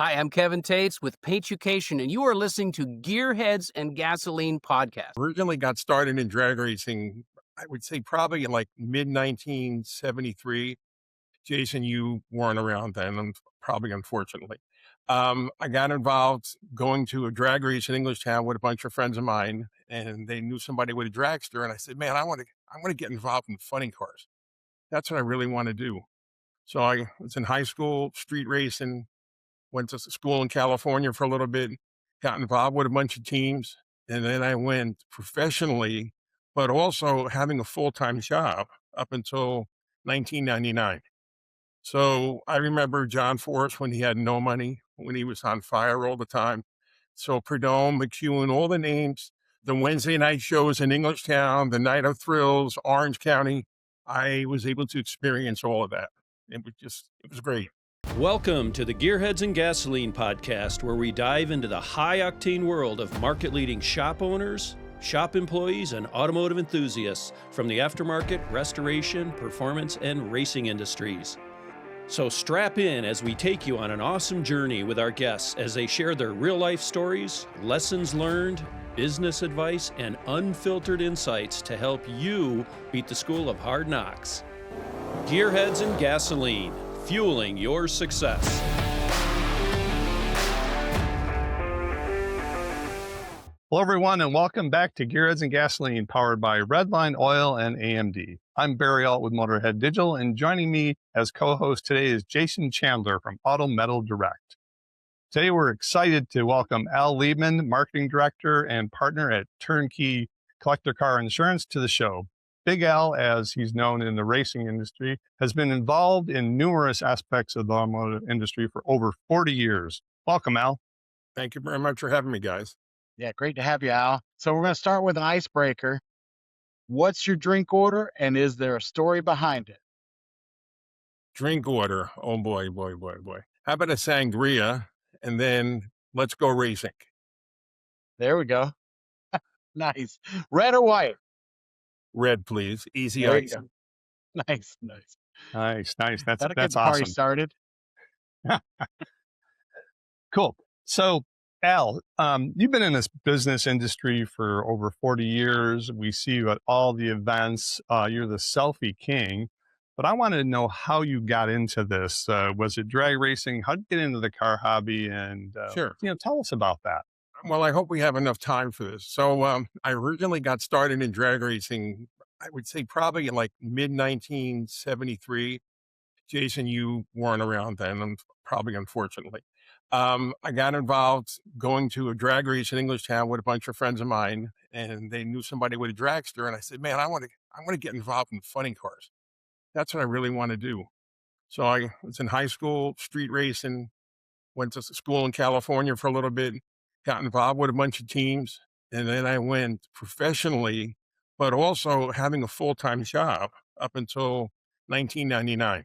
Hi, I'm Kevin Tates with Paintucation, and you are listening to Gearheads and Gasoline Podcast. Originally got started in drag racing, I would say probably in like mid 1973. Jason, you weren't around then, probably unfortunately. I got involved going to a drag race in Englishtown with a bunch of friends of mine, and they knew somebody with a dragster. And I said, man, I want to get involved in funny cars. That's what I really want to do. So I was in high school, street racing, went to school in California for a little bit, got involved with a bunch of teams, and then I went professionally, but also having a full-time job up until 1999. So I remember John Forrest when he had no money, when he was on fire all the time. So Prudhomme, McEwen, all the names, the Wednesday night shows in Englishtown, the Night of Thrills, Orange County, I was able to experience all of that. It was great. Welcome to the Gearheads and Gasoline Podcast, where we dive into the high-octane world of market-leading shop owners, shop employees, and automotive enthusiasts from the aftermarket, restoration, performance, and racing industries. So strap in as we take you on an awesome journey with our guests as they share their real-life stories, lessons learned, business advice, and unfiltered insights to help you beat the school of hard knocks. Gearheads and Gasoline, fueling your success. Hello, everyone, and welcome back to Gearheads and Gasoline, powered by Redline Oil and AMD. I'm Barry Alt with Motorhead Digital, and joining me as co-host today is Jason Chandler from Auto Metal Direct. Today, we're excited to welcome Al Liebmann, Marketing Director and Partner at Turnkey Collector Car Insurance, to the show. Big Al, as he's known in the racing industry, has been involved in numerous aspects of the automotive industry for over 40 years. Welcome, Al. Thank you very much for having me, guys. Yeah, great to have you, Al. So we're going to start with an icebreaker. What's your drink order, and is there a story behind it? Drink order. Oh, boy. How about a sangria, and then let's go racing? There we go. Nice. Red or white? Red, please. Easy There you ice. go. Nice. Nice. That'll get That's the party awesome. started. Cool. So, Al, you've been in this business industry for over 40 years. We see you at all the events. You're the selfie king. But I wanted to know how you got into this. Was it drag racing? How did you get into the car hobby? And Sure. Tell us about that. Well, I hope we have enough time for this. So I originally got started in drag racing, I would say probably in like mid 1973. Jason, you weren't around then, probably unfortunately. I got involved going to a drag race in Englishtown with a bunch of friends of mine, and they knew somebody with a dragster. And I said, man, I want to get involved in funny cars. That's what I really want to do. So I was in high school, street racing, went to school in California for a little bit, got involved with a bunch of teams, and then I went professionally, but also having a full-time job up until 1999.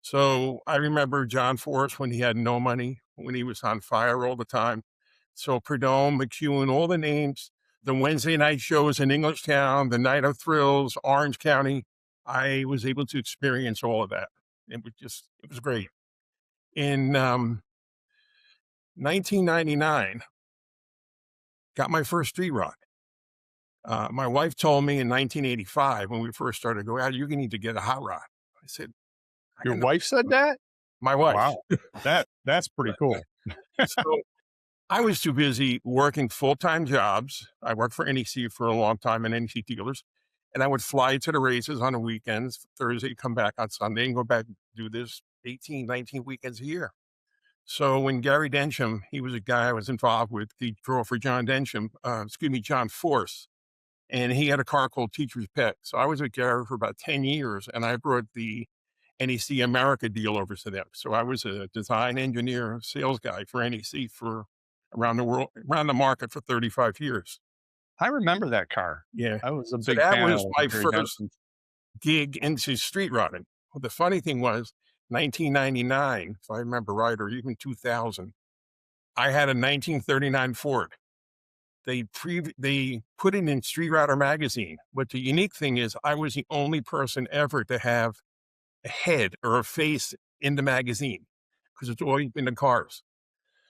So I remember John Forrest when he had no money, when he was on fire all the time. So Prudhomme, McEwen, all the names, the Wednesday night shows in Englishtown, the Night of Thrills, Orange County, I was able to experience all of that. It was great. In 1999, got my first street rod. My wife told me in 1985, when we first started, go out, you need to get a hot rod. I said, Your wife said that? My wife. Wow. That's pretty cool. So I was too busy working full-time jobs. I worked for NEC for a long time in NEC dealers, and I would fly to the races on the weekends, Thursday, come back on Sunday and go back and do this 18, 19 weekends a year. So when Gary Densham, he was a guy I was involved with, he drove for John Force, and he had a car called Teacher's Pet. So I was with Gary for about 10 years, and I brought the NEC America deal over to them. So I was a design engineer, sales guy for NEC for around the market for 35 years. I remember that car. Yeah. I was a So big that fan was of my Gary first Denson. gig into street rodding. Well, the funny thing was 1999, if I remember right, or even 2000, I had a 1939 Ford. They put it in Street Rodder magazine. But the unique thing is I was the only person ever to have a head or a face in the magazine because it's always been the cars.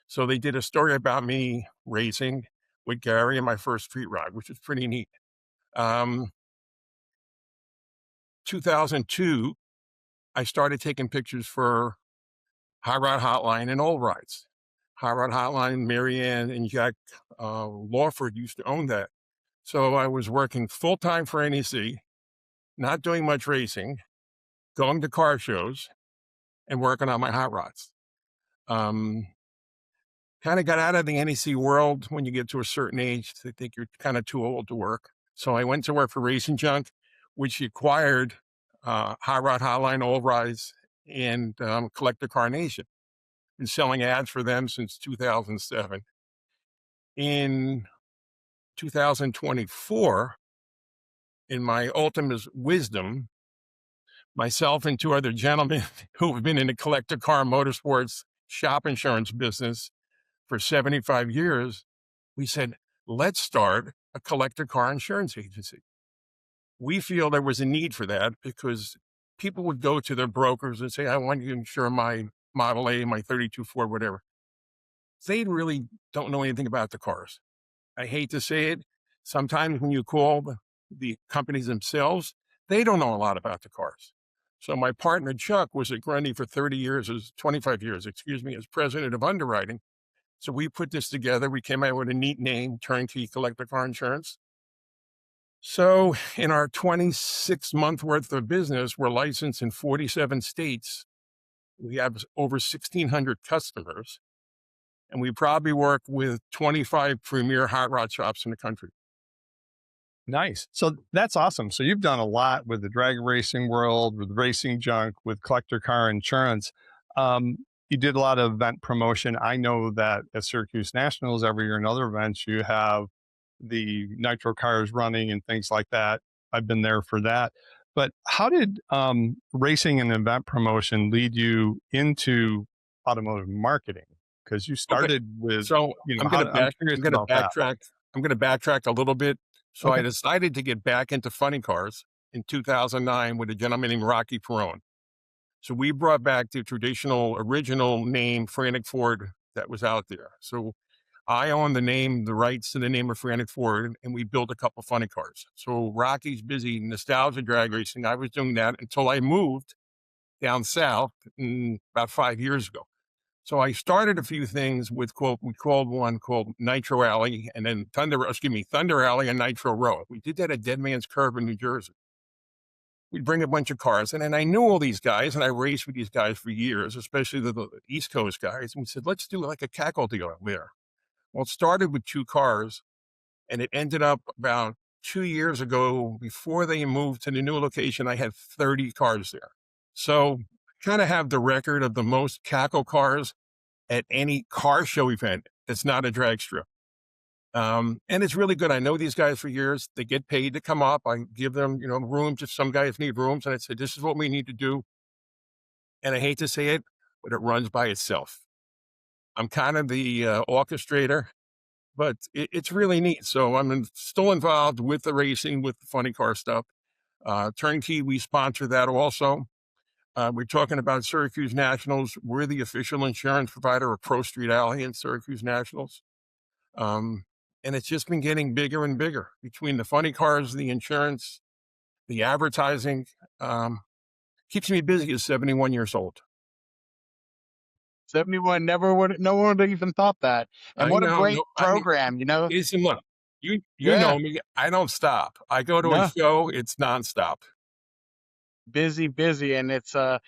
So they did a story about me racing with Gary in my first street ride, which is pretty neat. 2002, I started taking pictures for High Rod Hotline and Old Rides. High Rod Hotline, Marianne and Jack Lawford used to own that. So I was working full-time for NEC, not doing much racing, going to car shows, and working on my hot rods. Kind of got out of the NEC world when you get to a certain age. They think you're kind of too old to work. So I went to work for RacingJunk, which acquired High Rod Hotline, Old Rides, and Collector Car Nation. Been selling ads for them since 2007. In 2024, in my ultimate wisdom, myself and two other gentlemen who have been in the collector car motorsports shop insurance business for 75 years, we said, let's start a collector car insurance agency. We feel there was a need for that because people would go to their brokers and say, I want you to insure my Model A, my 32 Ford, whatever. They really don't know anything about the cars. I hate to say it. Sometimes when you call the companies themselves, they don't know a lot about the cars. So my partner, Chuck, was at Grundy for 25 years, as president of underwriting. So we put this together. We came out with a neat name, Turnkey Collector Car Insurance. So in our 26-month worth of business, we're licensed in 47 states. We have over 1,600 customers, and we probably work with 25 premier hot rod shops in the country. Nice. So that's awesome. So you've done a lot with the drag racing world, with RacingJunk, with collector car insurance. You did a lot of event promotion. I know that at Syracuse Nationals every year in other events, you have the nitro cars running and things like that. I've been there for that. But how did racing and event promotion lead you into automotive marketing? Because you started with, so I'm going to backtrack. I'm going to backtrack a little bit. So I decided to get back into funny cars in 2009 with a gentleman named Rocky Perone. So we brought back the traditional original name Frantic Ford that was out there. So I own the rights to the name of Frantic Ford, and we built a couple funny cars. So Rocky's busy nostalgia drag racing. I was doing that until I moved down south about 5 years ago. So I started a few things with we called one called Nitro Alley, and then Thunder Alley and Nitro Row. We did that at Dead Man's Curve in New Jersey. We'd bring a bunch of cars, and then I knew all these guys, and I raced with these guys for years, especially the East Coast guys. And we said, let's do like a cackle deal there. Well, it started with 2 cars, and it ended up about 2 years ago, before they moved to the new location, I had 30 cars there. So kind of have the record of the most cackle cars at any car show event that's not a drag strip. And it's really good. I know these guys for years. They get paid to come up. I give them, rooms if some guys need rooms. And I said, this is what we need to do. And I hate to say it, but it runs by itself. I'm kind of the orchestrator, but it's really neat. So I'm still involved with the racing, with the funny car stuff. Turnkey, we sponsor that also. We're talking about Syracuse Nationals. We're the official insurance provider of Pro Street Alley and Syracuse Nationals. And it's just been getting bigger and bigger between the funny cars, the insurance, the advertising. Keeps me busy at 71 years old. 71, no one would have even thought that. And what a great program, Listen, look, you know me, I don't stop. I go to a show, it's nonstop. Busy, and it's a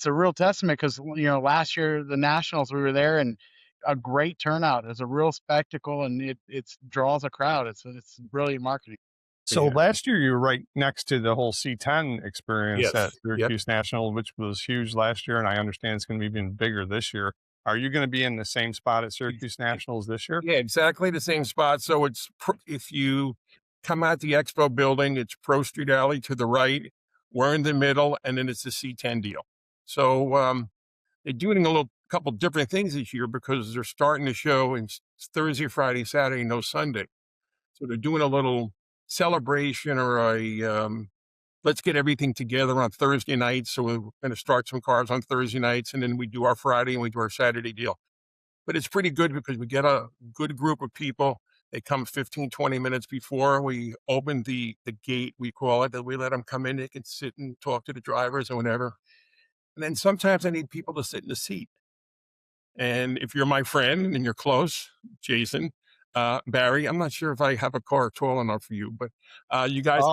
real testament because last year the Nationals, we were there, and a great turnout. It's a real spectacle, and it draws a crowd. It's brilliant marketing. So last year you were right next to the whole C10 experience at Syracuse National, which was huge last year, and I understand it's going to be even bigger this year. Are you going to be in the same spot at Syracuse Nationals this year? Yeah, exactly the same spot. So it's if you come out the expo building, it's Pro Street Alley to the right. We're in the middle, and then it's the C10 deal. So they're doing a couple different things this year because they're starting the show in Thursday, Friday, Saturday, no Sunday. So they're doing a little celebration or let's get everything together on Thursday nights. So we're going to start some cars on Thursday nights, and then we do our Friday and we do our Saturday deal. but it's pretty good because we get a good group of people. They come 15, 20 minutes before we open the gate, we call it, that we let them come in. They can sit and talk to the drivers or whatever. And then sometimes I need people to sit in the seat. And if you're my friend and you're close, Jason, Barry, I'm not sure if I have a car tall enough for you, but you guys,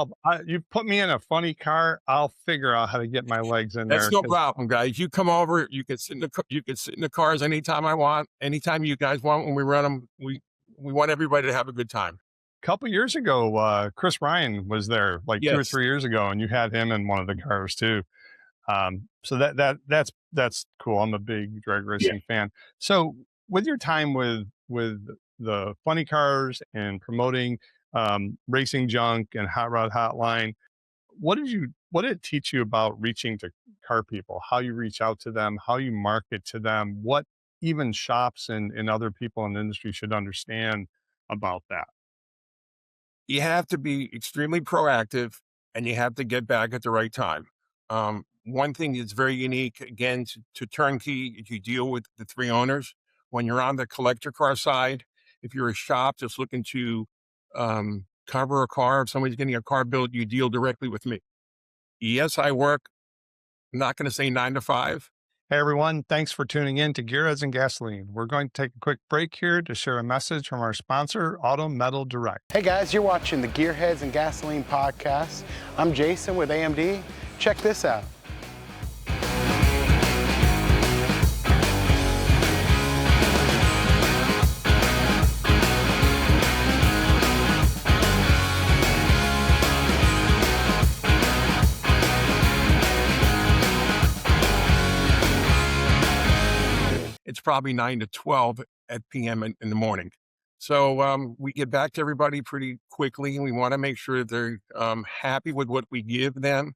You put me in a funny car, I'll figure out how to get my legs in that's there. no problem, guys. You come over, you can sit in you can sit in the cars anytime I want, anytime you guys want. When we run them, we want everybody to have a good time. A couple years ago, Chris Ryan was there, like 2 or Yes. 3 years ago, and you had him in one of the cars too. So that's cool. I'm a big drag racing fan. So with your time with the funny cars and promoting RacingJunk and Hot Rod Hotline, what did it teach you about reaching to car people? How you reach out to them, how you market to them, what even shops and other people in the industry should understand about that? You have to be extremely proactive and you have to get back at the right time. One thing that's very unique, again, to Turnkey, if you deal with the three owners, when you're on the collector car side, if you're a shop just looking to cover a car, if somebody's getting a car built, you deal directly with me. Yes, I work, I'm not going to say 9 to 5. Hey everyone, thanks for tuning in to Gearheads and Gasoline. We're going to take a quick break here to share a message from our sponsor, Auto Metal Direct. Hey guys, you're watching the Gearheads and Gasoline podcast. I'm Jason with AMD. Check this out. It's probably 9 to 12 at p.m. in the morning. So we get back to everybody pretty quickly, and we want to make sure they're happy with what we give them,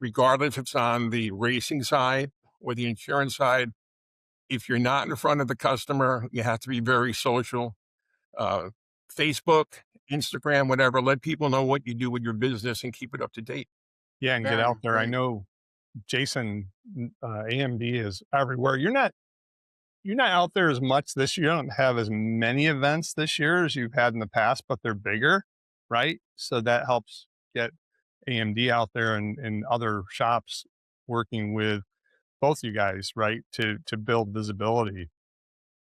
regardless if it's on the racing side or the insurance side. If you're not in front of the customer, you have to be very social. Facebook, Instagram, whatever, let people know what you do with your business and keep it up to date. Yeah, and get out there. I know Jason, AMD is everywhere. You're not out there as much this year. You don't have as many events this year as you've had in the past, but they're bigger, right? So that helps get AMD out there and other shops working with both you guys, right? To build visibility.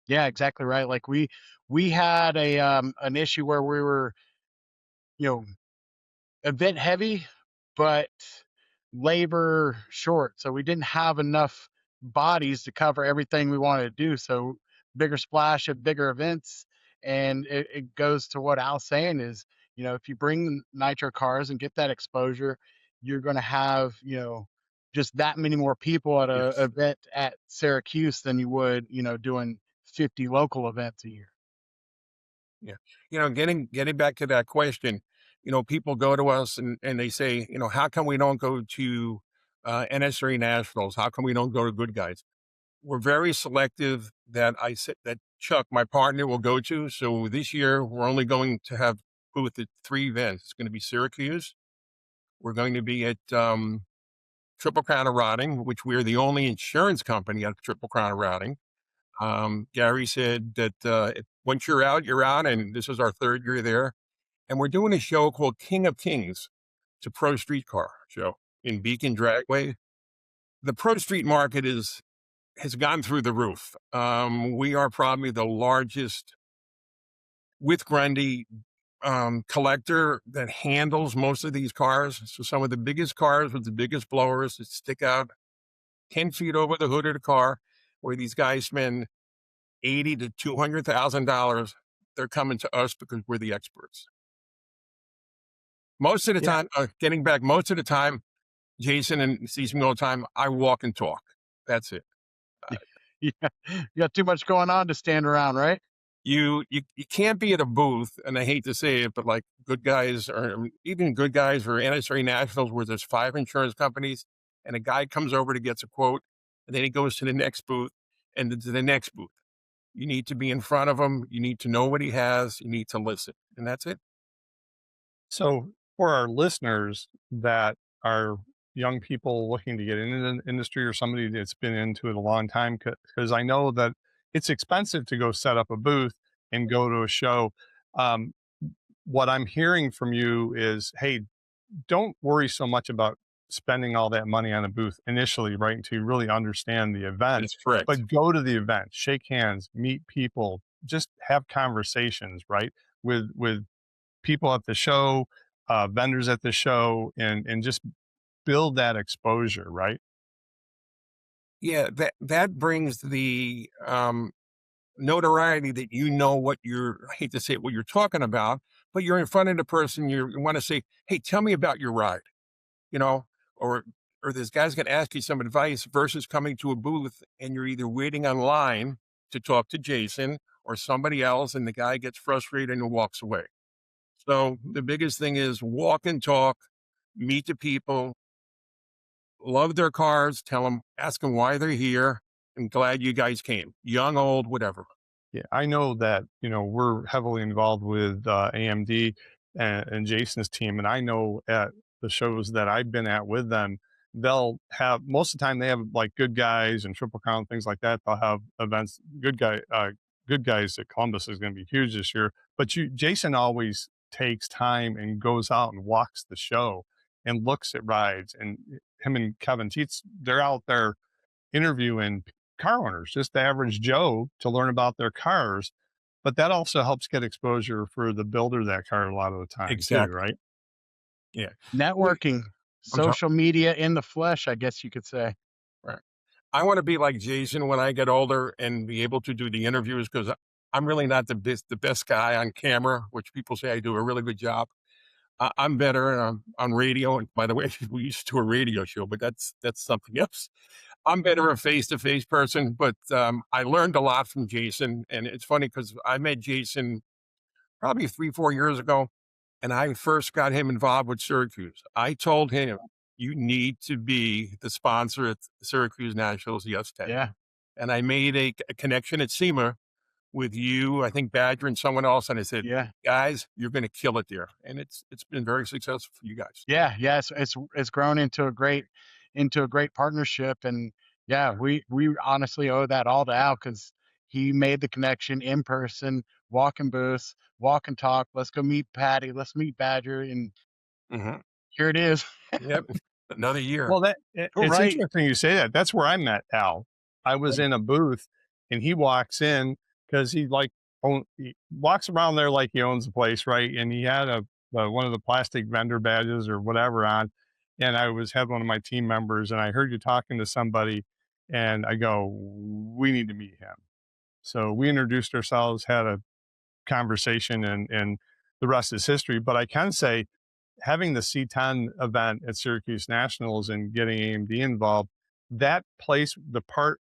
Yeah, exactly right. Like we had an issue where we were, event heavy, but labor short. So we didn't have enough bodies to cover everything we wanted to do. So bigger splash at bigger events. And it goes to what Al's saying is, if you bring nitro cars and get that exposure, you're going to have, just that many more people at a event at Syracuse than you would, doing 50 local events a year. Yeah. Getting back to that question, people go to us and they say, how come we don't go to NSRA Nationals? How come we don't go to Good Guys? We're very selective that Chuck, my partner, will go to. So this year, we're only going to have booth at 3 events. It's going to be Syracuse. We're going to be at Triple Crown of Routing, which we're the only insurance company at Triple Crown of Routing. Gary said that once you're out, and this is our 3rd year there. And we're doing a show called King of Kings. It's a pro street car show in Beacon Dragway. The pro street market has gone through the roof. We are probably the largest with Grundy collector that handles most of these cars. So some of the biggest cars with the biggest blowers that stick out 10 feet over the hood of the car, where these guys spend $80,000 to $200,000. They're coming to us because we're the experts. Most of the time, most of the time, Jason and sees me all the time, I walk and talk. That's it. You got too much going on to stand around, right? You can't be at a booth, and I hate to say it, but like Good Guys or even Good Guys or NSRA Nationals, where there's 5 insurance companies, and a guy comes over to get a quote, and then he goes to the next booth and to the next booth. You need to be in front of him. You need to know what he has. You need to listen, and that's it. So for our listeners that are young people looking to get into the industry, or somebody that's been into it a long time, because I know that it's expensive to go set up a booth and go to a show. Um, what I'm hearing from you is, hey, don't worry so much about spending all that money on a booth initially, right? Until you really understand the event, That's correct. but go to the event, shake hands, meet people, just have conversations, right? With people at the show, vendors at the show, and just build that exposure, right? Yeah, that brings the notoriety that you know what I hate to say it, what you're talking about, but you're in front of the person. You want to say, "Hey, tell me about your ride," you know, or this guy's going to ask you some advice versus coming to a booth and you're either waiting online to talk to Jason or somebody else, and the guy gets frustrated and walks away. So the biggest thing is walk and talk, meet the people, love their cars, ask them why they're here. I'm glad you guys came, young, old, whatever. Yeah, I know that, we're heavily involved with AMD and Jason's team. And I know at the shows that I've been at with them, they'll have, most of the time they have like Good Guys and Triple Crown, things like that. They'll have events. Good Guys at Columbus is going to be huge this year. But Jason always takes time and goes out and walks the show and looks at rides. And him and Kevin Teets, they're out there interviewing car owners, just the average Joe, to learn about their cars. But that also helps get exposure for the builder of that car a lot of the time, Exactly. too, right? Yeah. Networking, sorry. social media in the flesh, I guess you could say. Right. I want to be like Jason when I get older and be able to do the interviews, because I'm really not the best guy on camera, which people say I do a really good job. I'm better on radio. And by the way, we used to do a radio show, but that's something else. I'm better a face-to-face person, but I learned a lot from Jason. And it's funny because I met Jason probably 3-4 years ago, and I first got him involved with Syracuse. I told him, you need to be the sponsor at Syracuse Nationals yesterday. Yeah. And I made a connection at SEMA with you, I think Badger and someone else. And I said, Yeah. guys, you're going to kill it there. And it's been very successful for you guys. Yeah. It's grown into a great partnership. And yeah, we honestly owe that all to Al, because he made the connection in person, walk in booths, walk and talk. Let's go meet Patty. Let's meet Badger. And Mhm. here it is. Yep. Another year. Well, it's Right. interesting you say that. That's where I met Al. I was in a booth and he walks in because he walks around there like he owns the place, right? And he had one of the plastic vendor badges or whatever on. And I had one of my team members, and I heard you talking to somebody, and I go, we need to meet him. So we introduced ourselves, had a conversation, and the rest is history. But I can say, having the C10 event at Syracuse Nationals and getting AMD involved, that place, the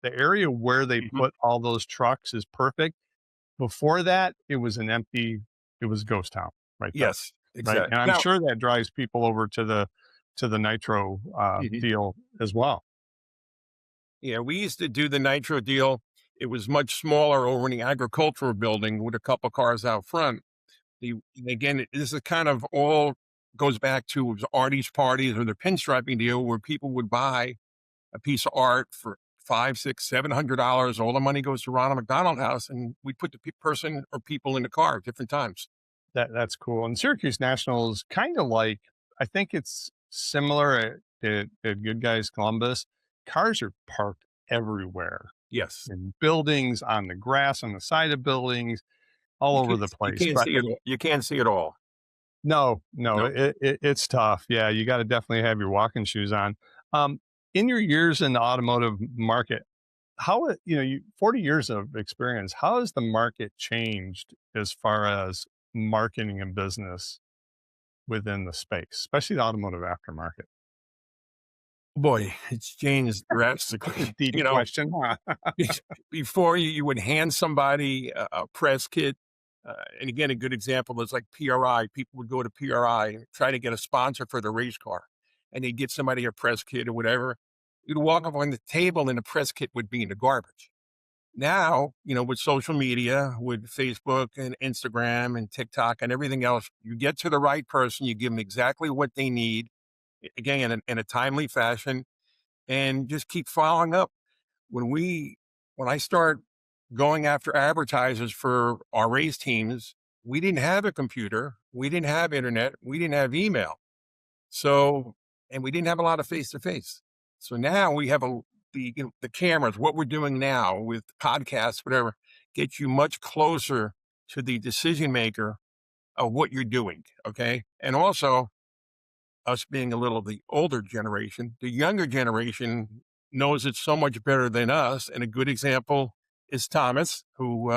area where they put all those trucks is perfect. Before that, it was ghost town, right? Yes, exactly. Right? And I'm sure that drives people over to the Nitro deal as well. Yeah, we used to do the Nitro deal. It was much smaller over in the agricultural building with a couple cars out front. Again, this is kind of all goes back to Artie's parties or the pinstriping deal, where people would buy a piece of art for $500, $600, $700. All the money goes to Ronald McDonald House, and we put the person or people in the car at different times. That's cool. And Syracuse National is kind of like, I think it's similar at Good Guys Columbus. Cars are parked everywhere. Yes. In buildings, on the grass, on the side of buildings, all over the place. You can't see it all. No. It's tough. Yeah, you got to definitely have your walking shoes on. In your years in the automotive market, how 40 years of experience, how has the market changed as far as marketing and business within the space, especially the automotive aftermarket? Boy, it's changed drastically. Deep question. Before you would hand somebody a press kit. And again, a good example is like PRI. People would go to PRI and try to get a sponsor for the race car, and they'd get somebody a press kit or whatever. You'd walk up on the table and the press kit would be in the garbage. Now, with social media, with Facebook and Instagram and TikTok and everything else, you get to the right person, you give them exactly what they need, again, in a timely fashion, and just keep following up. When I start going after advertisers for our race teams, we didn't have a computer, we didn't have internet, we didn't have email. So, and we didn't have a lot of face to face. So now we have the cameras, what we're doing now with podcasts, whatever, gets you much closer to the decision maker of what you're doing. Okay. And also, us being a little the older generation, the younger generation knows it so much better than us. And a good example is Thomas, who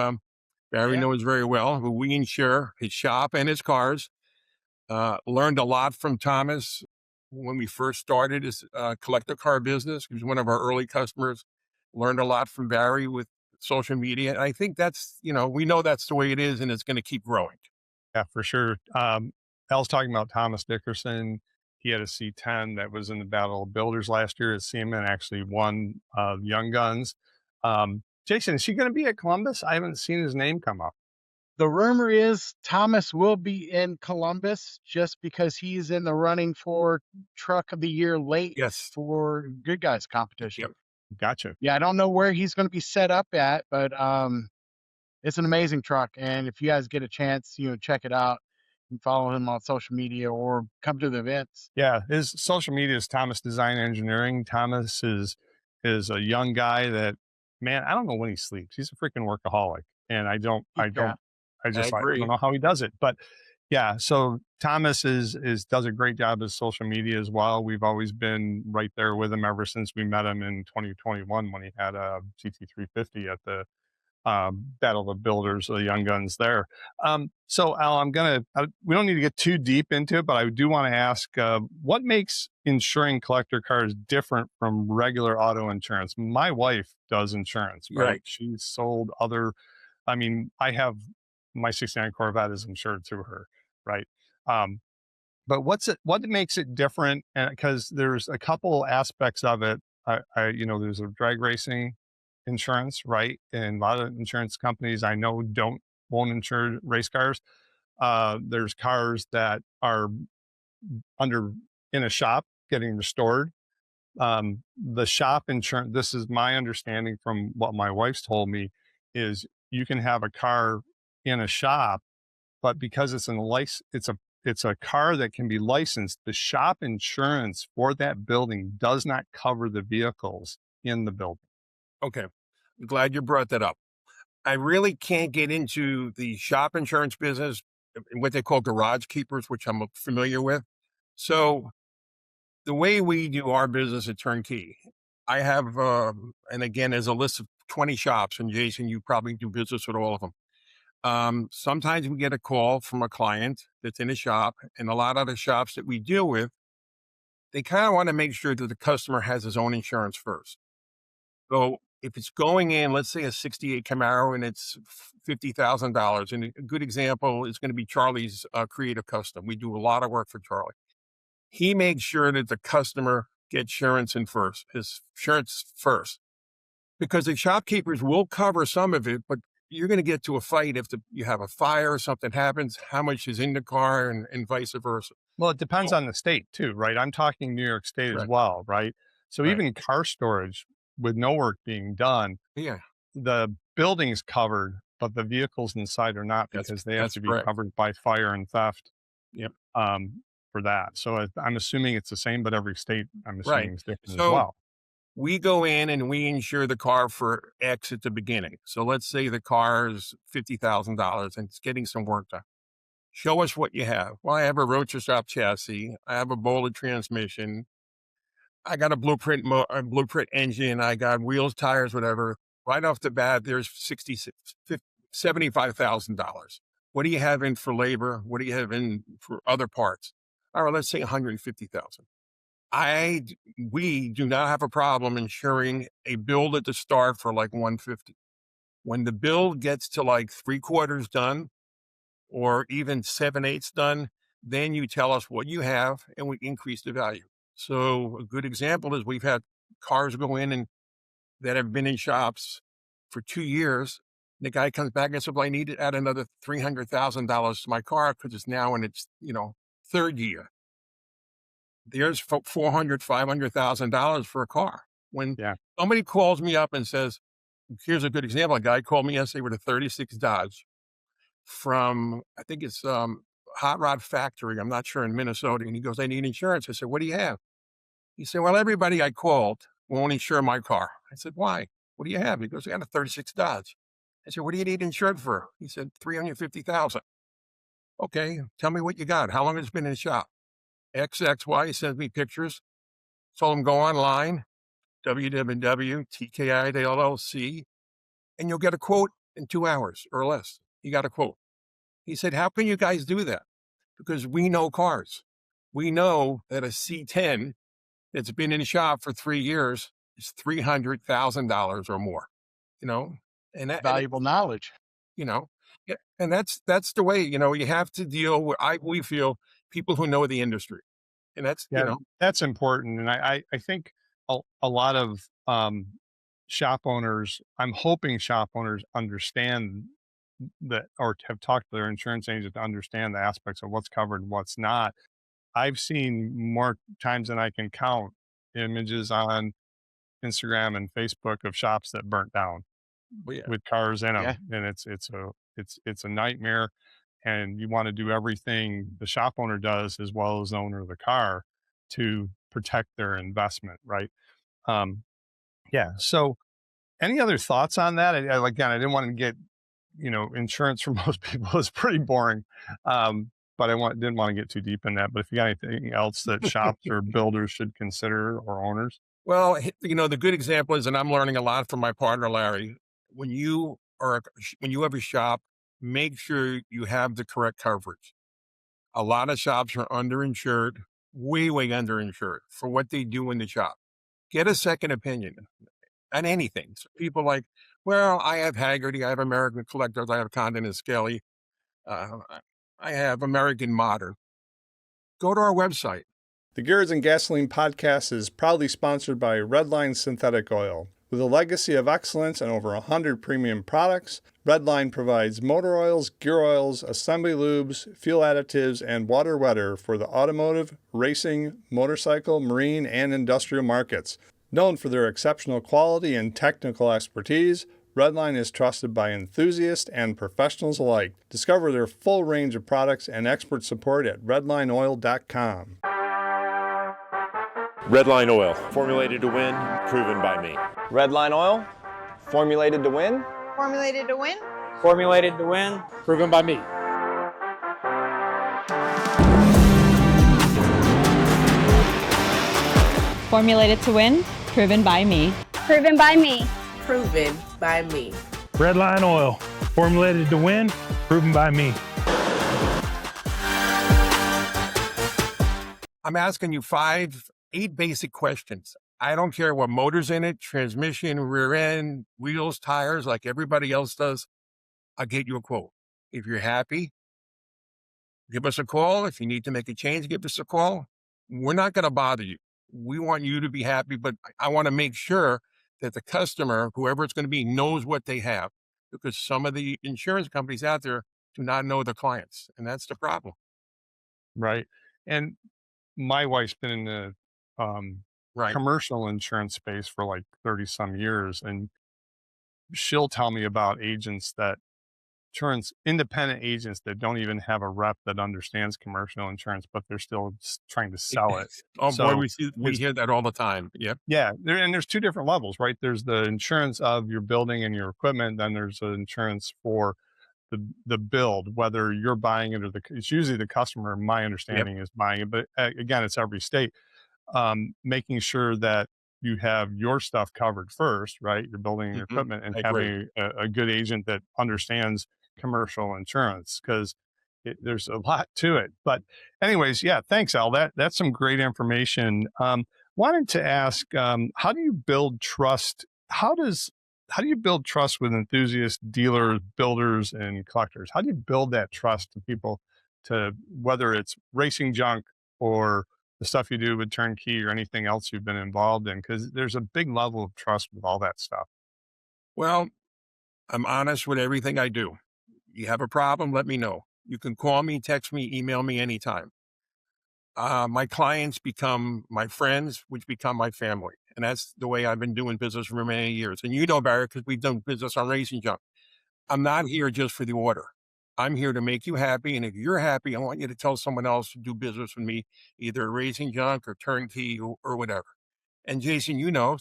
Barry Yeah. knows very well, who we insure his shop and his cars. Learned a lot from Thomas when we first started his collector car business. He was one of our early customers. Learned a lot from Barry with social media. And I think that's, we know that's the way it is, and it's going to keep growing. Yeah, for sure. Al's talking about Thomas Dickerson. He had a C10 that was in the Battle of Builders last year at SEMA and actually won Young Guns. Jason, is he going to be at Columbus? I haven't seen his name come up. The rumor is Thomas will be in Columbus just because he's in the running for Truck of the Year late Yes. for Good Guys competition. Yep. Gotcha. Yeah, I don't know where he's going to be set up at, but it's an amazing truck. And if you guys get a chance, check it out. You can follow him on social media or come to the events. Yeah, his social media is Thomas Design Engineering. Thomas is a young guy that, man, I don't know when he sleeps. He's a freaking workaholic, and I just I agree. don't know how he does it. But yeah, so Thomas does a great job with social media as well. We've always been right there with him ever since we met him in 2021 when he had a GT350 at the Battle of Builders, the Young Guns there. So Al, we don't need to get too deep into it, but I do want to ask, what makes insuring collector cars different from regular auto insurance? My wife does insurance, right? She's sold I have my 69 Corvette is insured through her, right? But what makes it different? And because there's a couple aspects of it, there's a drag racing insurance, right? And a lot of insurance companies I know won't insure race cars. There's cars that are in a shop getting restored. The shop insurance, this is my understanding from what my wife's told me, is you can have a car in a shop, but because it's a car that can be licensed, the shop insurance for that building does not cover the vehicles in the building. Okay. I'm glad you brought that up. I really can't get into the shop insurance business, what they call garage keepers, which I'm familiar with. So the way we do our business at Turnkey, I have, and again, there's a list of 20 shops, and Jason, you probably do business with all of them. Sometimes we get a call from a client that's in a shop, and a lot of the shops that we deal with, they kind of want to make sure that the customer has his own insurance first. So if it's going in, let's say a 68 Camaro and it's $50,000, and a good example is going to be Charlie's Creative Custom. We do a lot of work for Charlie. He makes sure that the customer gets his insurance first, because the shopkeepers will cover some of it, but you're going to get to a fight if you have a fire or something happens, how much is in the car and vice versa. Well, it depends on the state too, right? I'm talking New York State as well, right? So even car storage with no work being done, the building's covered, but the vehicles inside are not, because they have to be covered by fire and theft. Yep. For that. So I'm assuming it's the same, but every state I'm assuming is different as well. We go in and we insure the car for X at the beginning. So let's say the car is $50,000 and it's getting some work done. Show us what you have. Well, I have a rotor shop chassis. I have a bolted transmission. I got a blueprint engine. I got wheels, tires, whatever. Right off the bat, there's $75,000. What do you have in for labor? What do you have in for other parts? All right, let's say $150,000. We do not have a problem insuring a build at the start for like $150,000. When the build gets to like 3/4 done, or even 7/8 done, then you tell us what you have and we increase the value. So a good example is we've had cars go in and that have been in shops for 2 years. The guy comes back and says, well, I need to add another $300,000 to my car because it's now in its, third year. There's $400,000, $500,000 for a car. When somebody calls me up and says, here's a good example. A guy called me yesterday with a 36 Dodge from, I think it's Hot Rod Factory. I'm not sure, in Minnesota. And he goes, I need insurance. I said, what do you have? He said, well, everybody I called won't insure my car. I said, why? What do you have? He goes, I got a 36 Dodge. I said, what do you need insured for? He said, $350,000. Okay, tell me what you got. How long has it been in the shop? XXY. He sends me pictures. Told him go online, www.tki.llc, and you'll get a quote in 2 hours or less. You got a quote. He said, how can you guys do that? Because we know cars. We know that a C10 that's been in the shop for 3 years is $300,000 or more, and that Valuable knowledge. Yeah, and that's the way, you have to deal with, we feel, people who know the industry. And that's, that's important. And I think a lot of shop owners, I'm hoping shop owners understand that, or have talked to their insurance agent to understand the aspects of what's covered and what's not. I've seen more times than I can count images on Instagram and Facebook of shops that burnt down with cars in them. Yeah. And it's a nightmare. And you want to do everything the shop owner does as well as the owner of the car to protect their investment, right? So any other thoughts on that? Again, I didn't want to get, insurance for most people is pretty boring. But didn't want to get too deep in that. But if you got anything else that shops or builders should consider, or owners? Well, the good example is, and I'm learning a lot from my partner, Larry, when you have a shop, make sure you have the correct coverage. A lot of shops are underinsured, way underinsured for what they do in the shop. Get a second opinion on anything. So people like, well, I have Haggerty, I have American Collectors, I have Condon and Skelly, I have American Modern. Go to our website. The Gearheads and Gasoline podcast is proudly sponsored by Redline Synthetic Oil. With a legacy of excellence and over 100 premium products, Redline provides motor oils, gear oils, assembly lubes, fuel additives, and water wetter for the automotive, racing, motorcycle, marine, and industrial markets. Known for their exceptional quality and technical expertise, Redline is trusted by enthusiasts and professionals alike. Discover their full range of products and expert support at redlineoil.com. Redline Oil, formulated to win, proven by me. Redline Oil, formulated to win. Formulated to win. Formulated to win, proven by me. Formulated to win, proven by me. Proven by me. Proven by me. Redline Oil, formulated to win, proven by me. I'm asking you 8 basic questions. I don't care what motor's in it, transmission, rear end, wheels, tires, like everybody else does. I'll get you a quote. If you're happy, give us a call. If you need to make a change, give us a call. We're not going to bother you. We want you to be happy, but I want to make sure that the customer, whoever it's going to be, knows what they have, because some of the insurance companies out there do not know their clients, and that's the problem. Right. And my wife's been in the commercial insurance space for like 30 some years. And she'll tell me about independent agents that don't even have a rep that understands commercial insurance, but they're still trying to sell it. Boy, we hear that all the time. Yeah. Yeah. There's 2 different levels, right? There's the insurance of your building and your equipment. Then there's the insurance for the build, whether you're buying it or it's usually the customer, my understanding, is buying it. But again, it's every state. Making sure that you have your stuff covered first, right? You're building your equipment, and having a good agent that understands commercial insurance, because there's a lot to it. But anyways, yeah, thanks, Al. That's some great information. Wanted to ask, how do you build trust? How do you build trust with enthusiasts, dealers, builders, and collectors? How do you build that trust to people, to whether it's RacingJunk or the stuff you do with Turnkey or anything else you've been involved in? Because there's a big level of trust with all that stuff. Well, I'm honest with everything I do. You have a problem, let me know. You can call me, text me, email me anytime. My clients become my friends, which become my family. And that's the way I've been doing business for many years. And you know, Barry, because we've done business on RacingJunk. I'm not here just for the order. I'm here to make you happy. And if you're happy, I want you to tell someone else to do business with me, either RacingJunk or Turnkey or whatever. And Jason, you know,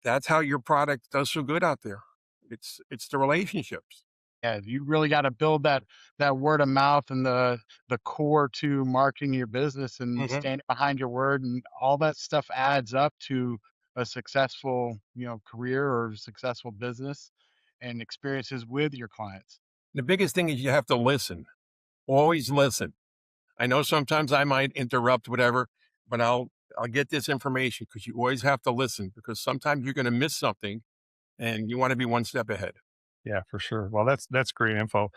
that's how your product does so good out there. It's the relationships. Yeah, you really got to build that word of mouth and the core to marketing your business and standing behind your word, and all that stuff adds up to a successful, career or successful business and experiences with your clients. The biggest thing is you have to listen. Always listen. I know sometimes I might interrupt whatever, but I'll get this information, because you always have to listen, because sometimes you're going to miss something and you want to be one step ahead. Yeah, for sure. Well, that's great info.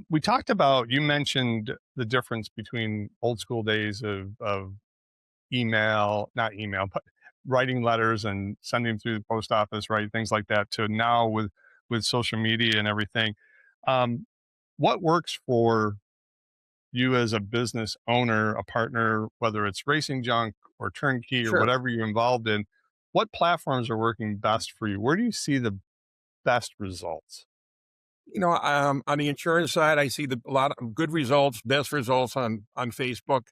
We talked about, you mentioned the difference between old school days of not email, but writing letters and sending them through the post office, right? Things like that, to now with social media and everything. What works for you as a business owner, a partner, whether it's RacingJunk or Turnkey or whatever you're involved in? What platforms are working best for you? Where do you see the best results? On the insurance side, I see a lot of good results, best results on Facebook.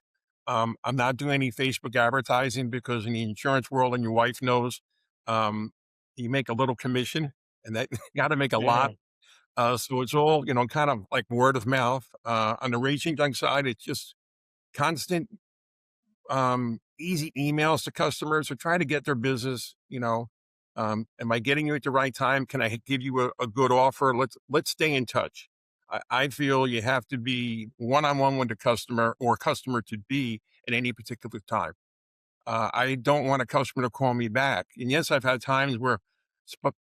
I'm not doing any Facebook advertising, because in the insurance world, and your wife knows, you make a little commission, and that you got to make a lot. So it's all, kind of like word of mouth. On the RacingJunk side, it's just constant, easy emails to customers to try to get their business. Am I getting you at the right time? Can I give you a good offer? Let's stay in touch. I feel you have to be one-on-one with the customer, or customer to be, at any particular time. I don't want a customer to call me back. And yes, I've had times where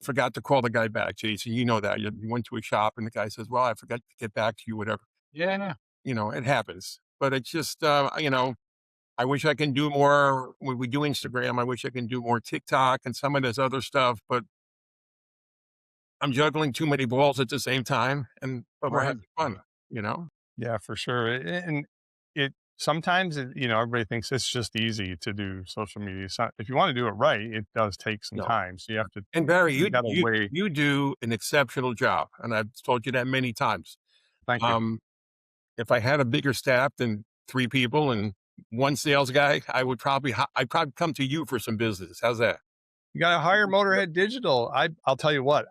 forgot to call the guy back, Jason. You know that. You went to a shop and the guy says, well, I forgot to get back to you, whatever. Yeah. It happens. But it's just, I wish I can do more. When we do Instagram, I wish I can do more TikTok and some of this other stuff, but I'm juggling too many balls at the same time, but we're having fun, Yeah, for sure. And sometimes everybody thinks it's just easy to do social media. So if you want to do it right, it does take some time. So you have to. And Barry, you do an exceptional job, and I've told you that many times. Thank you. If I had a bigger staff than 3 people and 1 sales guy, I'd probably come to you for some business. How's that? You got to hire Motorhead Digital. I'll tell you what,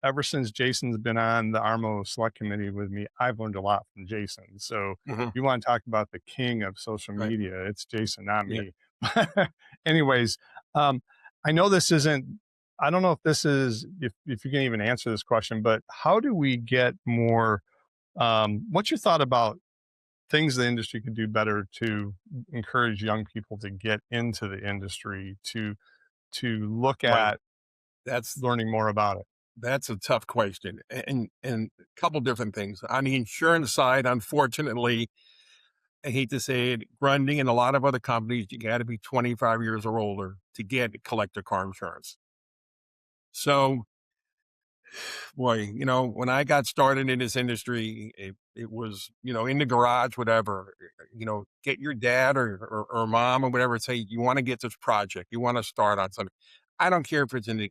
ever since Jason's been on the ARMO Select Committee with me, I've learned a lot from Jason. So if you want to talk about the king of social media, it's Jason, not me. Anyways, I know this isn't, I don't know if this is, if you can even answer this question, but how do we get more, what's your thought about things the industry could do better to encourage young people to get into the industry, to look at learning more about it? That's a tough question. And a couple different things. On the insurance side, unfortunately, I hate to say it, Grundy and a lot of other companies, you got to be 25 years or older to get collector car insurance. So, boy, when I got started in this industry, it was, in the garage, whatever, get your dad or mom or whatever, say, you want to get this project, you want to start on something. I don't care if it's an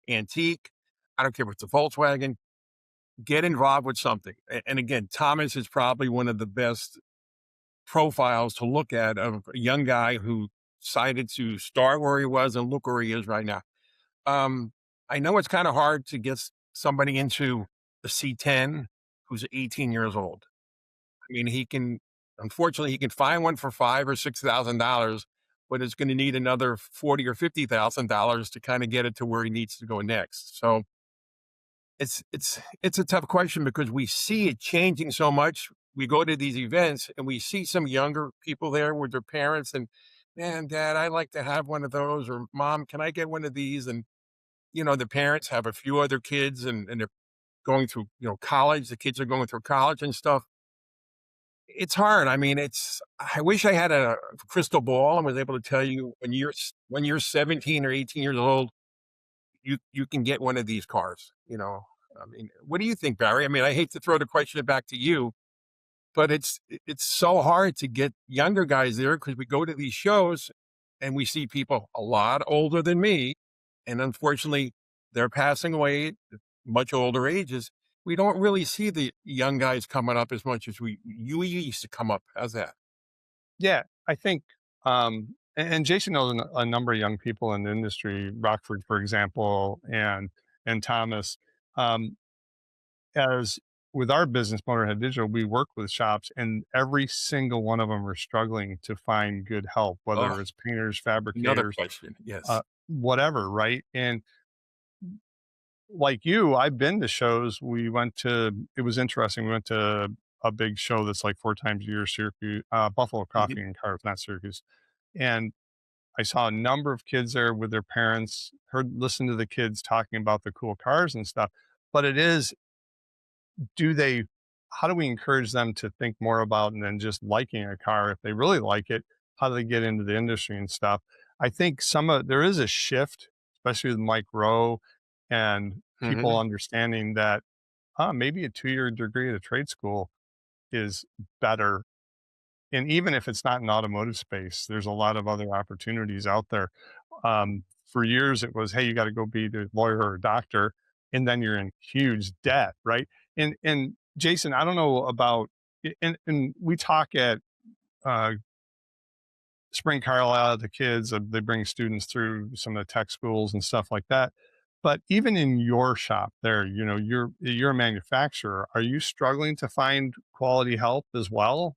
antique. I don't care if it's a Volkswagen. Get involved with something. And again, Thomas is probably one of the best profiles to look at of a young guy who decided to start where he was and look where he is right now. I know it's kind of hard to get somebody into a C10 who's 18 years old. I mean, unfortunately, he can find one for $5,000 or $6,000, but it's going to need another $40,000 or $50,000 to kind of get it to where he needs to go next. So it's a tough question, because we see it changing so much. We go to these events and we see some younger people there with their parents, and, man, Dad, I'd like to have one of those, or Mom, can I get one of these? And the parents have a few other kids, and they're going through, college. The kids are going through college and stuff. It's hard. I mean, I wish I had a crystal ball and was able to tell you when you're 17 or 18 years old, you can get one of these cars, I mean, what do you think, Barry? I mean, I hate to throw the question back to you, but it's so hard to get younger guys there, because we go to these shows and we see people a lot older than me, and unfortunately, they're passing away at much older ages. We don't really see the young guys coming up as much as we used to come up. How's that? Yeah, I think, and Jason knows a number of young people in the industry, Rockford, for example, and Thomas. Um, as with our business, Motorhead Digital, we work with shops, and every single one of them are struggling to find good help, Oh, whether it's painters, another fabricators, question. Yes. whatever, right? And like you, I've been to shows. We went to, it was interesting. We went to a big show that's like 4 times a year, Syracuse, Buffalo Coffee and Cars, not Syracuse. And I saw a number of kids there with their parents, listened to the kids talking about the cool cars and stuff. But it is, how do we encourage them to think more about and then just liking a car? If they really like it, how do they get into the industry and stuff? I think there is a shift, especially with Mike Rowe and people understanding that maybe a 2-year degree at a trade school is better. And even if it's not in automotive space, there's a lot of other opportunities out there. For years, it was, hey, you got to go be the lawyer or a doctor, and then you're in huge debt, right? And Jason, I don't know about, and we talk at Spring Carlisle, the kids, they bring students through some of the tech schools and stuff like that. But even in your shop there, you're a manufacturer. Are you struggling to find quality help as well?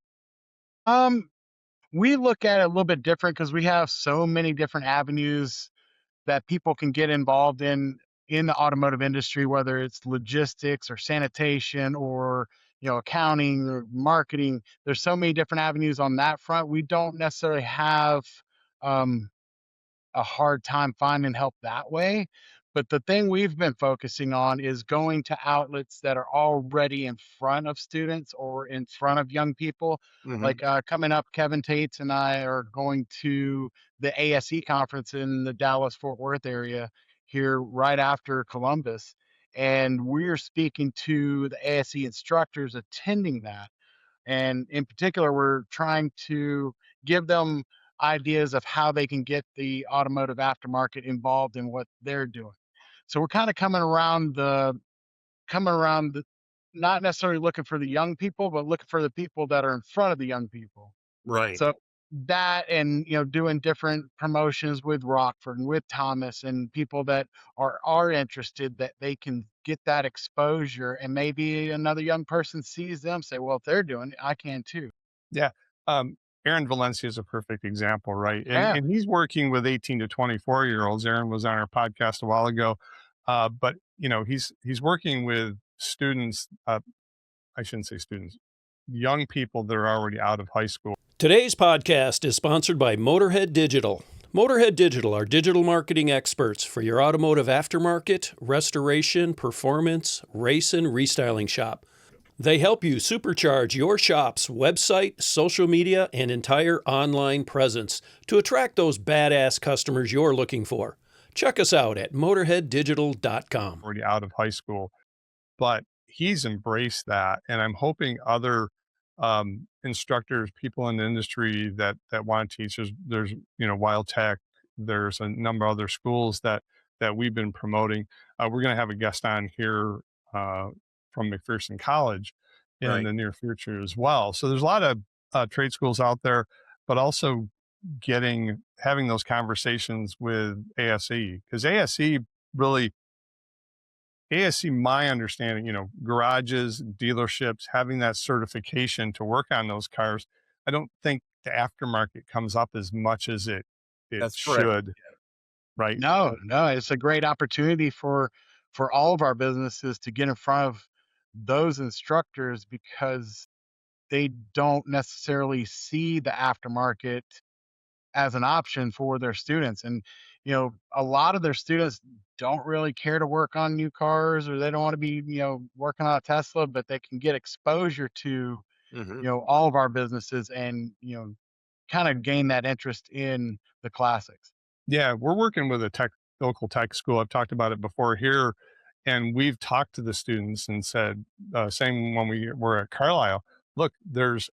We look at it a little bit different because we have so many different avenues that people can get involved in the automotive industry, whether it's logistics or sanitation or accounting or marketing. There's so many different avenues on that front. We don't necessarily have a hard time finding help that way. But the thing we've been focusing on is going to outlets that are already in front of students or in front of young people. Like coming up, Kevin Tates and I are going to the ASE conference in the Dallas-Fort Worth area here right after Columbus. And we're speaking to the ASE instructors attending that. And in particular, we're trying to give them ideas of how they can get the automotive aftermarket involved in what they're doing. So we're kind of coming around not necessarily looking for the young people, but looking for the people that are in front of the young people. Right. So that, and doing different promotions with Rockford and with Thomas and people that are interested, that they can get that exposure, and maybe another young person sees them, say, well, if they're doing it, I can too. Yeah. Aaron Valencia is a perfect example, right? Yeah. And he's working with 18 to 24-year-olds. Aaron was on our podcast a while ago. But he's working with students, I shouldn't say students, young people that are already out of high school. Today's podcast is sponsored by Motorhead Digital. Motorhead Digital are digital marketing experts for your automotive aftermarket, restoration, performance, race, and restyling shop. They help you supercharge your shop's website, social media, and entire online presence to attract those badass customers you're looking for. Check us out at motorheaddigital.com. Already out of high school, but he's embraced that. And I'm hoping other instructors, people in the industry that want to teach, there's Wild Tech, there's a number of other schools that we've been promoting. We're going to have a guest on here from McPherson College in the near future as well. So there's a lot of trade schools out there, but also having those conversations with ASE, because ASE, my understanding, garages, dealerships, having that certification to work on those cars, I don't think the aftermarket comes up as much as it That's should. correct. Right? No, it's a great opportunity for all of our businesses to get in front of those instructors, because they don't necessarily see the aftermarket as an option for their students. And a lot of their students don't really care to work on new cars, or they don't want to be working on a Tesla, but they can get exposure to all of our businesses, and kind of gain that interest in the classics. Yeah, we're working with a local tech school. I've talked about it before here, and we've talked to the students and said, same when we were at Carlisle, look, there's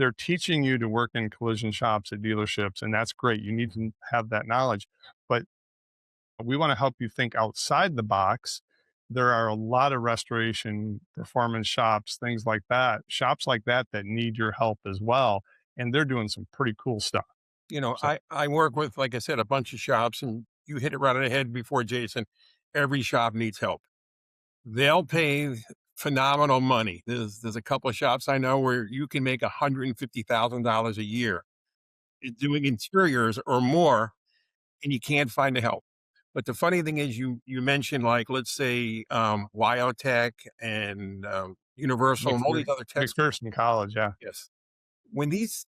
they're teaching you to work in collision shops at dealerships, and that's great. You need to have that knowledge, but we want to help you think outside the box. There are a lot of restoration performance shops, things like that, shops like that need your help as well. And they're doing some pretty cool stuff. I work with, like I said, a bunch of shops, and you hit it right on the head before, Jason. Every shop needs help. They'll pay phenomenal money. There's a couple of shops I know where you can make $150,000 a year doing interiors or more, and you can't find the help. But the funny thing is, you mentioned, like, let's say Wyotech and Universal and all these other tech McPherson College, yeah. Yes. When these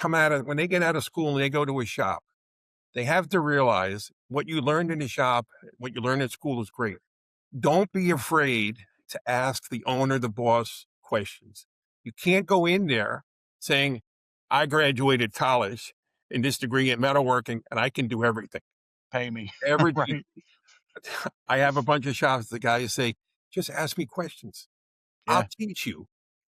when they get out of school and they go to a shop, they have to realize what you learned in the shop, what you learned at school is great. Don't be afraid to ask the owner, the boss, questions. You can't go in there saying, I graduated college in this degree in metalworking and I can do everything. Pay me. Right. I have a bunch of shops, the guys say, just ask me questions. Yeah. I'll teach you.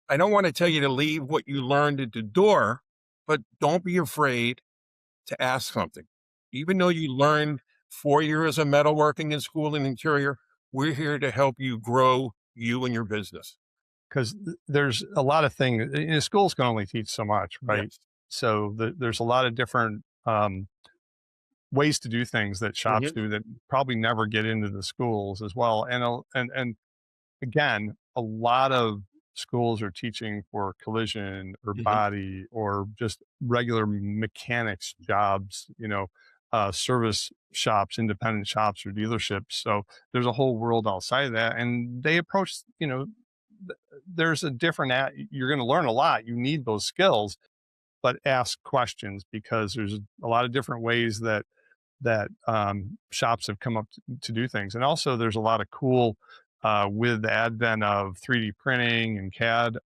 I don't want to tell you to leave what you learned at the door, but don't be afraid to ask something. Even though you learned 4 years of metalworking in school and interior, we're here to help you grow you and your business. Because there's a lot of things, schools can only teach so much, right? Yes. So there's a lot of different ways to do things that shops do that probably never get into the schools as well. And again, a lot of schools are teaching for collision or body or just regular mechanics jobs, service shops, independent shops or dealerships. So there's a whole world outside of that. And they approach, there's a different, you're going to learn a lot. You need those skills, but ask questions, because there's a lot of different ways that shops have come up to do things. And also there's a lot of cool, with the advent of 3D printing and CAD,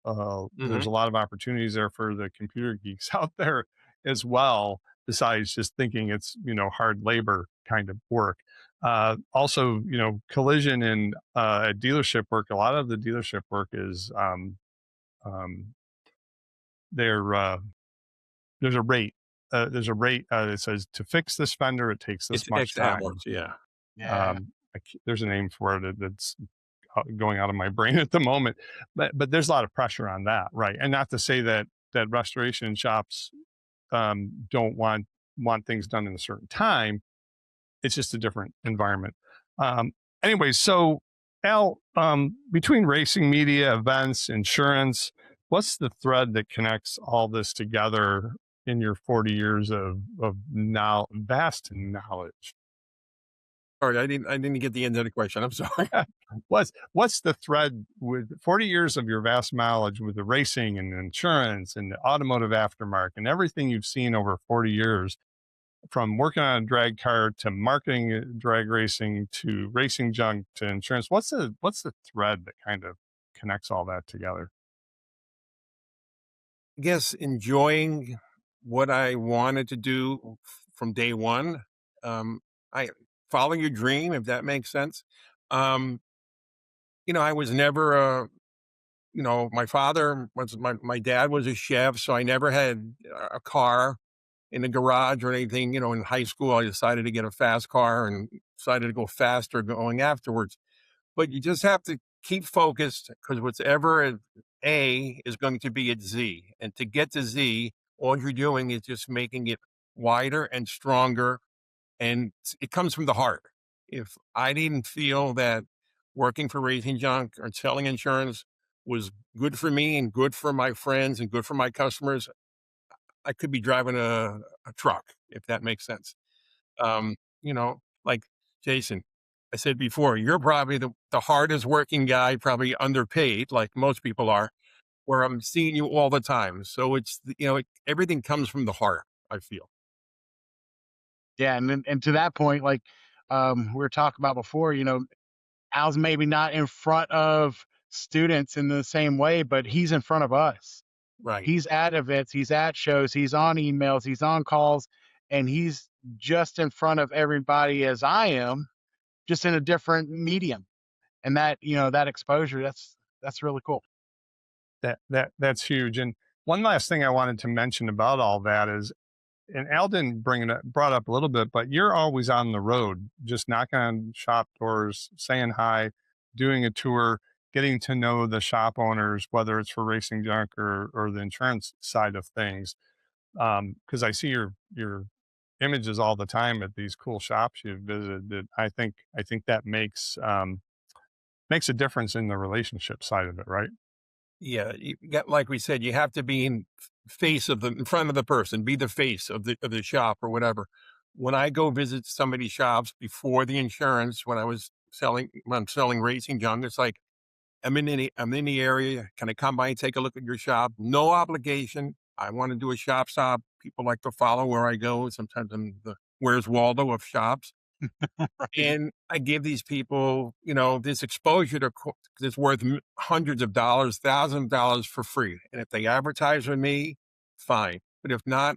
there's a lot of opportunities there for the computer geeks out there as well, besides just thinking it's, hard labor kind of work. Also, collision and dealership work, a lot of the dealership work is there's a rate. There's a rate that says to fix this fender, it takes this much time. Hours, yeah. There's a name for it that's going out of my brain at the moment, but there's a lot of pressure on that, right? And not to say that restoration shops don't want things done in a certain time. It's just a different environment. Anyway, so Al, between racing media, events, insurance, what's the thread that connects all this together in your 40 years of vast knowledge? Sorry, I didn't get the end of the question. I'm sorry. What's the thread with 40 years of your vast knowledge with the racing and insurance and the automotive aftermarket and everything you've seen over 40 years, from working on a drag car to marketing drag racing to RacingJunk to insurance? What's the thread that kind of connects all that together? I guess enjoying what I wanted to do from day one. I follow your dream, if that makes sense. I was never my father was my dad was a chef, so I never had a car in the garage or anything. In high school, I decided to get a fast car and decided to go faster going afterwards. But you just have to keep focused, because whatever at A is going to be at Z. And to get to Z, all you're doing is just making it wider and stronger. And it comes from the heart. If I didn't feel that working for RacingJunk or selling insurance was good for me and good for my friends and good for my customers, I could be driving a truck, if that makes sense. Like Jason, I said before, you're probably the hardest working guy, probably underpaid, like most people are, where I'm seeing you all the time. So it's, everything comes from the heart, I feel. Yeah. And to that point, like we were talking about before, Al's maybe not in front of students in the same way, but he's in front of us. Right. He's at events, he's at shows, he's on emails, he's on calls, and he's just in front of everybody as I am, just in a different medium. And that, that exposure, that's really cool. That's huge. And One last thing I wanted to mention about all that is, and Al didn't brought up a little bit, but you're always on the road, just knocking on shop doors, saying hi, doing a tour, getting to know the shop owners, whether it's for RacingJunk or the insurance side of things. Because I see your images all the time at these cool shops you've visited. I think that makes a difference in the relationship side of it, right? Yeah, you got, like we said, you have to be in front of the person, be the face of the shop or whatever. When I go visit somebody's shops before the insurance, when I'm selling RacingJunk, it's like, I'm in the area. Can I come by and take a look at your shop? No obligation. I want to do a shop stop. People like to follow where I go. Sometimes I'm the Where's Waldo of shops. And I give these people, this exposure that's worth hundreds of dollars, thousands of dollars for free. And if they advertise with me, fine. But if not,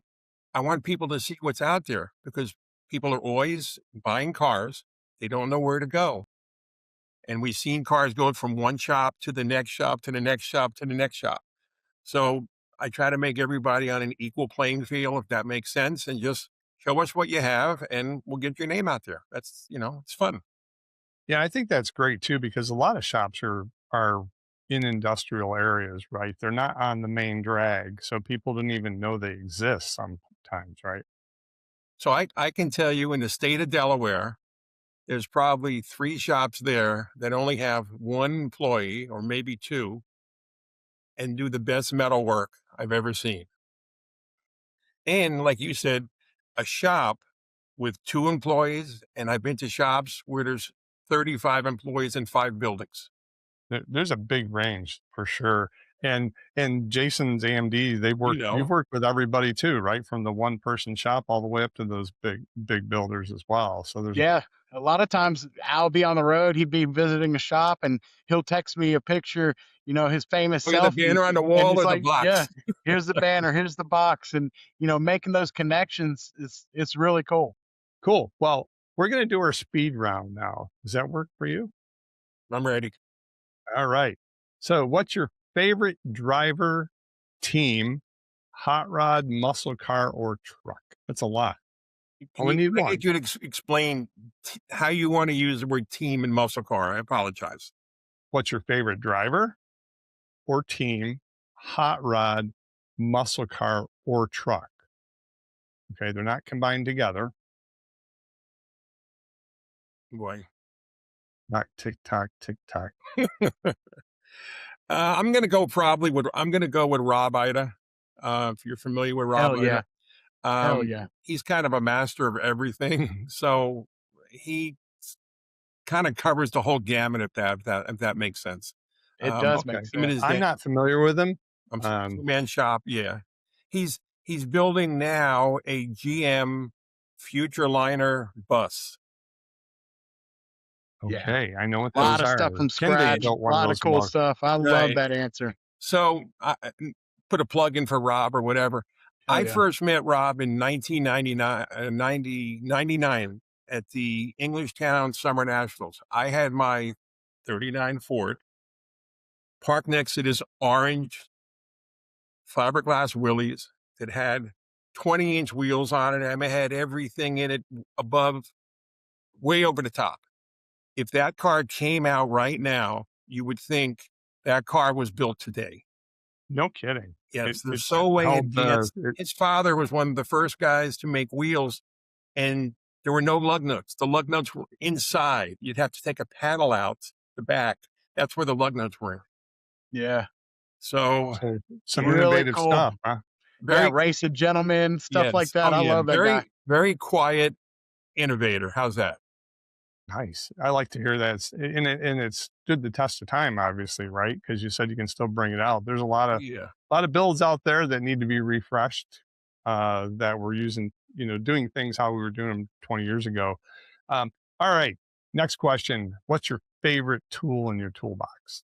I want people to see what's out there, because people are always buying cars. They don't know where to go. And we've seen cars go from one shop to the next shop, to the next shop, to the next shop. So I try to make everybody on an equal playing field, if that makes sense, and just show us what you have and we'll get your name out there. That's, it's fun. Yeah, I think that's great too, because a lot of shops are in industrial areas, right? They're not on the main drag, so people didn't even know they exist sometimes, right? So I can tell you, in the state of Delaware, there's probably 3 shops there that only have 1 employee or maybe 2 and do the best metal work I've ever seen. And like you said, a shop with 2 employees, and I've been to shops where there's 35 employees in 5 buildings. There's a big range for sure. And Jason's AMD, you've worked with everybody too, right? From the 1-person shop all the way up to those big builders as well. So there's a lot of times I'll be on the road, he'd be visiting a shop, and he'll text me a picture, his famous Look at the selfie. banner on the wall or the box. Yeah, here's the banner, here's the box. And, making those connections it's really cool. Cool. Well, we're going to do our speed round now. Does that work for you? I'm ready. All right. So what's your favorite driver, team, hot rod, muscle car, or truck? That's a lot. I need you to explain how you want to use the word team and muscle car. I apologize. What's your favorite driver or team, hot rod, muscle car, or truck? Okay, they're not combined together. Boy. Not tick-tock, tick-tock. I'm going to go with Rob Ida. If you're familiar with Rob Ida. Hell yeah. He's kind of a master of everything. So he kind of covers the whole gamut, if that makes sense. It does make sense. I'm not familiar with him. Man shop. Yeah. He's building now a GM Future Liner bus. Okay, yeah. I know what those are. A lot of stuff from scratch, a lot of cool stuff. I love that answer. So I put a plug in for Rob or whatever. I first met Rob in 1999 at the Englishtown Summer Nationals. I had my 39 Ford parked next to this orange fiberglass Willys that had 20-inch wheels on it. I had everything in it above, way over the top. If that car came out right now, you would think that car was built today. No kidding. Yes, there's so way advanced. His father was one of the first guys to make wheels, and there were no lug nuts. The lug nuts were inside. You'd have to take a panel out the back. That's where the lug nuts were. Yeah. So some really innovative cool stuff, huh? Racing gentlemen, stuff like that. I love that guy. Very quiet innovator. How's that? Nice. I like to hear that. And it stood the test of time, obviously, right? Because you said you can still bring it out. There's a lot of builds out there that need to be refreshed, that we're using, doing things how we were doing them 20 years ago. All right. Next question. What's your favorite tool in your toolbox?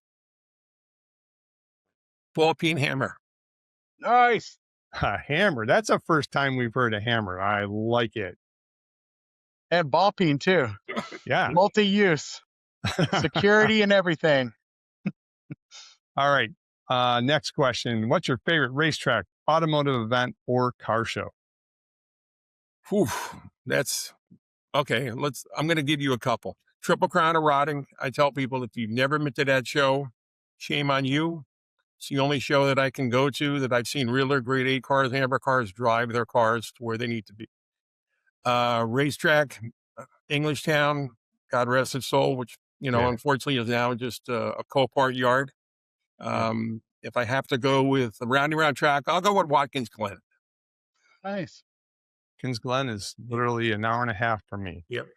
Ball peen hammer. Nice. A hammer. That's the first time we've heard a hammer. I like it. And ball peen too. Yeah. Multi-use. Security and everything. All right. Next question. What's your favorite racetrack, automotive event, or car show? Whew, that's okay. I'm going to give you a couple. Triple Crown of Rotting. I tell people, if you've never been to that show, shame on you. It's the only show that I can go to that I've seen realtor grade A cars, amber cars drive their cars to where they need to be. Racetrack, Englishtown, God rest its soul, which, unfortunately is now just a Copart yard. If I have to go with a round track, I'll go with Watkins Glen. Nice. Watkins Glen is literally an hour and a half for me. Yep.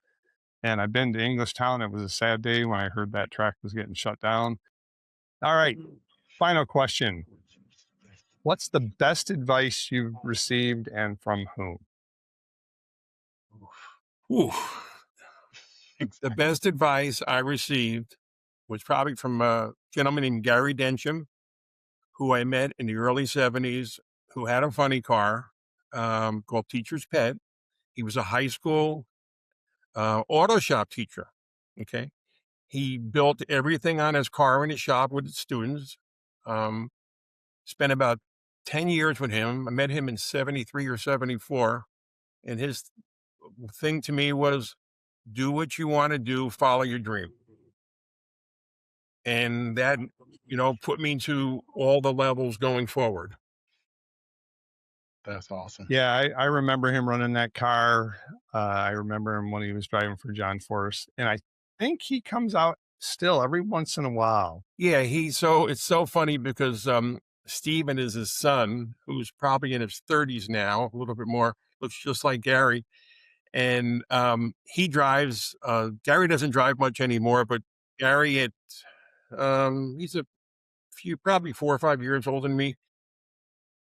And I've been to Englishtown. It was a sad day when I heard that track was getting shut down. All right. Final question. What's the best advice you've received and from whom? The best advice I received was probably from a gentleman named Gary Densham, who I met in the early 70s, who had a funny car called Teacher's Pet. He was a high school auto shop teacher. Okay. He built everything on his car in his shop with his students. Spent about 10 years with him. I met him in 73 or 74. And his thing to me was, do what you want to do, follow your dream. And that, put me to all the levels going forward. That's awesome. Yeah, I remember him running that car. I remember him when he was driving for John Force. And I think he comes out still every once in a while. Yeah, it's so funny because Steven is his son, who's probably in his 30s now, a little bit more, looks just like Gary. And he drives, Gary doesn't drive much anymore, but Gary, he's probably 4 or 5 years older than me.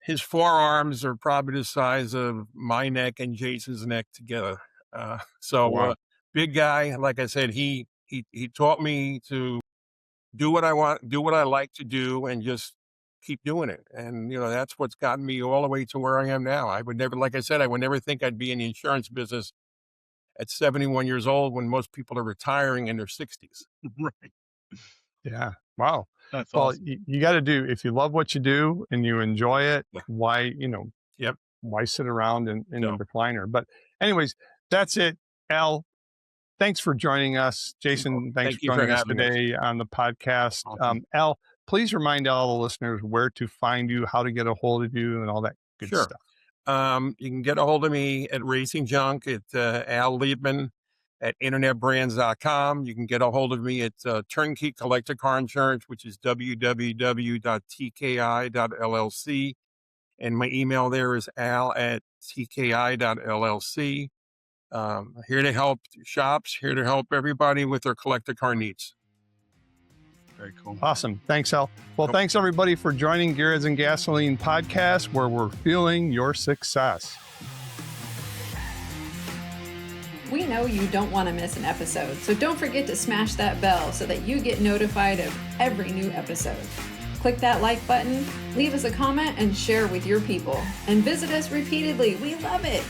His forearms are probably the size of my neck and Jason's neck together. Wow. Big guy. Like I said, he taught me to do what I want, do what I like to do, and just keep doing it. And, that's what's gotten me all the way to where I am now. I would never, like I said, I would never think I'd be in the insurance business at 71 years old when most people are retiring in their 60s. Right. Yeah. Wow. That's well, awesome. you got to do, if you love what you do and you enjoy it, why, Yep. Why sit around in a recliner? But anyways, that's it. Al, thanks for joining us. Jason, thanks for joining us today on the podcast. Awesome. Al, please remind all the listeners where to find you, how to get a hold of you, and all that good stuff. You can get a hold of me at RacingJunk, at Al Liebmann, at internetbrands.com. You can get a hold of me at Turnkey Collector Car Insurance, which is www.tki.llc. And my email there is al@tki.llc. Here to help shops, here to help everybody with their collector car needs. Very cool. Awesome. Thanks, Al. Well, thanks everybody for joining Gearheads and Gasoline podcast, where we're fueling your success. We know you don't want to miss an episode, so don't forget to smash that bell so that you get notified of every new episode. Click that like button, leave us a comment, and share with your people. And visit us repeatedly. We love it.